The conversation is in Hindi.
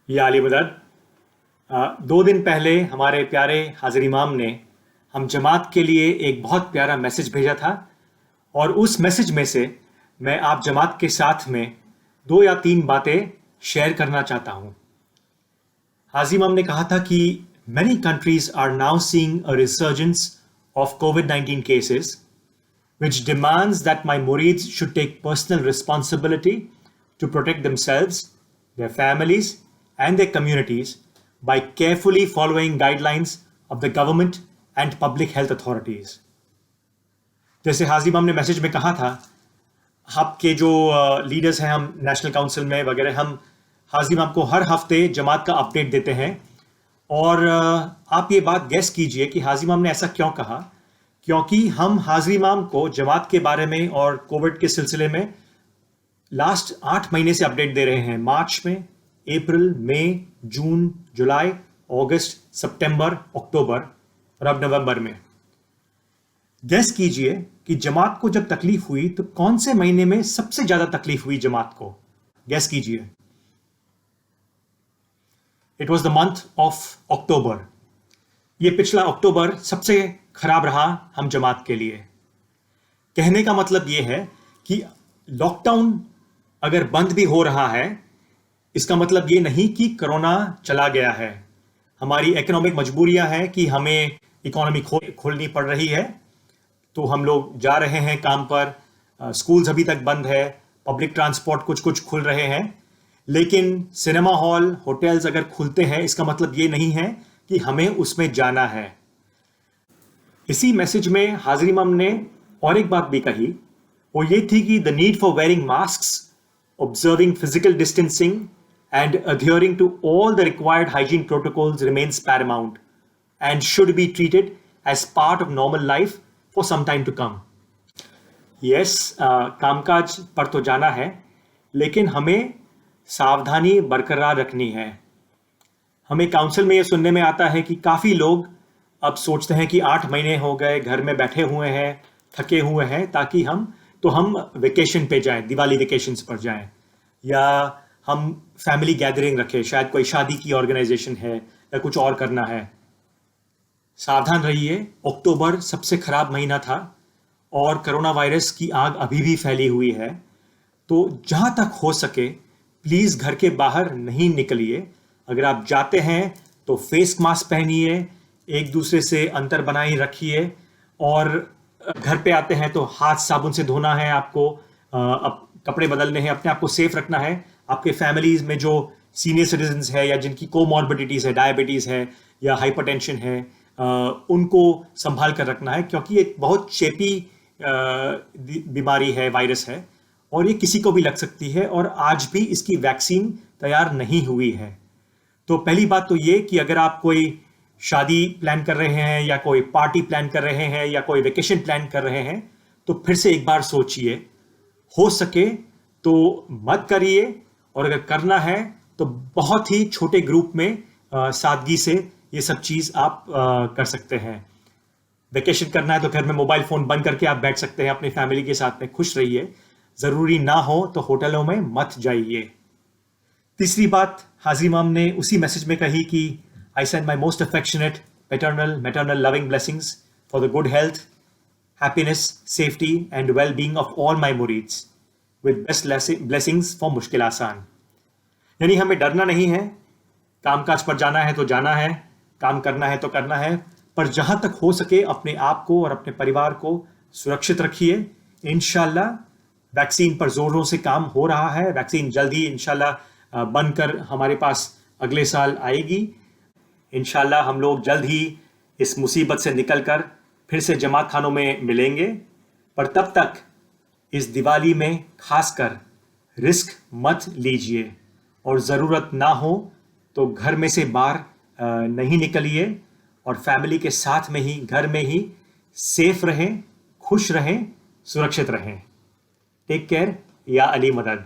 या अली मदद। 2 दिन पहले हमारे प्यारे हाजिर इमाम ने हम जमात के लिए एक बहुत प्यारा मैसेज भेजा था, और उस मैसेज में से मैं आप जमात के साथ में 2 या 3 बातें शेयर करना चाहता हूँ। हाजिर इमाम ने कहा था कि many countries are now seeing a resurgence of COVID-19 cases, which demands that my murids should take personal responsibility to protect themselves, their families, and their communities by carefully following guidelines of the government and public health authorities. जैसे हाजिर इमाम ने मैसेज में कहा था, आपके जो लीडर्स हैं, हम नेशनल काउंसिल में वगैरह, हम हाजिर इमाम को हर हफ्ते जमात का अपडेट देते हैं। और आप ये बात गैस कीजिए कि हाजिर इमाम ने ऐसा क्यों कहा। क्योंकि हम हाजिर इमाम को जमात के बारे में और कोविड के सिलसिले में लास्ट 8 महीने से अपडेट दे रहे हैं। मार्च में, अप्रैल, मई, जून, जुलाई, अगस्त, सितंबर, अक्टूबर और अब नवंबर में। गैस कीजिए कि जमात को जब तकलीफ हुई तो कौन से महीने में सबसे ज्यादा तकलीफ हुई जमात को। गैस कीजिए। It was the month of October. ये पिछला अक्टूबर सबसे खराब रहा हम जमात के लिए। कहने का मतलब ये है कि लॉकडाउन अगर बंद भी हो रहा है, इसका मतलब ये नहीं कि कोरोना चला गया है। हमारी इकोनॉमिक मजबूरियां हैं कि हमें इकोनॉमी खोलनी पड़ रही है, तो हम लोग जा रहे हैं काम पर। स्कूल्स अभी तक बंद है, पब्लिक ट्रांसपोर्ट कुछ कुछ खुल रहे हैं, लेकिन सिनेमा हॉल, होटल्स अगर खुलते हैं, इसका मतलब ये नहीं है कि हमें उसमें जाना है। इसी मैसेज में हाजिर इमाम ने और एक बात भी कही, वो ये थी कि the need for wearing masks, observing physical distancing and adhering to all the required hygiene protocols remains paramount and should be treated as part of normal life for some time to come. Yes, कामकाज पर तो जाना है, लेकिन हमें सावधानी बरकरार रखनी है। हमें काउंसिल में ये सुनने में आता है कि काफ़ी लोग अब सोचते हैं कि 8 महीने हो गए, घर में बैठे हुए हैं, थके हुए हैं, ताकि हम वेकेशन पे जाएं, दिवाली वेकेशंस पर जाएं, या हम फैमिली गैदरिंग रखें, शायद कोई शादी की ऑर्गेनाइजेशन है या कुछ और करना है। सावधान रहिए। अक्टूबर सबसे खराब महीना था और कोरोना वायरस की आग अभी भी फैली हुई है। तो जहाँ तक हो सके प्लीज़ घर के बाहर नहीं निकलिए। अगर आप जाते हैं तो फेस मास्क पहनिए, एक दूसरे से अंतर बनाए रखिए, और घर पे आते हैं तो हाथ साबुन से धोना है आपको, अब कपड़े बदलने हैं, अपने आप को सेफ रखना है। आपके फैमिलीज में जो सीनियर सिटीजन्स है या जिनकी कोमॉर्बिडिटीज़ है, डायबिटीज़ है या हाइपरटेंशन है, उनको संभाल कर रखना है, क्योंकि एक बहुत चेपी बीमारी है, वायरस है, और ये किसी को भी लग सकती है, और आज भी इसकी वैक्सीन तैयार नहीं हुई है। तो पहली बात तो ये कि अगर आप कोई शादी प्लान कर रहे हैं या कोई पार्टी प्लान कर रहे हैं या कोई वेकेशन प्लान कर रहे हैं, तो फिर से एक बार सोचिए। हो सके तो मत करिए, और अगर करना है तो बहुत ही छोटे ग्रुप में सादगी से ये सब चीज़ आप कर सकते हैं। वेकेशन करना है तो घर में मोबाइल फ़ोन बंद करके आप बैठ सकते हैं, अपनी फैमिली के साथ में खुश रहिए। ज़रूरी ना हो तो होटलों में मत जाइए। तीसरी बात हाजिर इमाम ने उसी मैसेज में कही कि I send my most affectionate maternal loving blessings for the good health, happiness, safety and well-being of all my murids with best blessings for मुश्किल आसान। यानी हमें डरना नहीं है, कामकाज पर जाना है तो जाना है, काम करना है तो करना है, पर जहाँ तक हो सके अपने आप को और अपने परिवार को सुरक्षित रखिए। इंशाल्लाह वैक्सीन पर जोरों से काम हो रहा है। वैक्सीन जल्दी इंशाल्लाह बनकर हमारे पास अगले साल आएगी। इंशाल्लाह हम लोग जल्द ही इस मुसीबत से निकलकर फिर से जमात खानों में मिलेंगे। पर तब तक इस दिवाली में खासकर रिस्क मत लीजिए, और ज़रूरत ना हो तो घर में से बाहर नहीं निकलिए, और फैमिली के साथ में ही, घर में ही सेफ रहें, खुश रहें, सुरक्षित रहें। Take care. या अली मदद।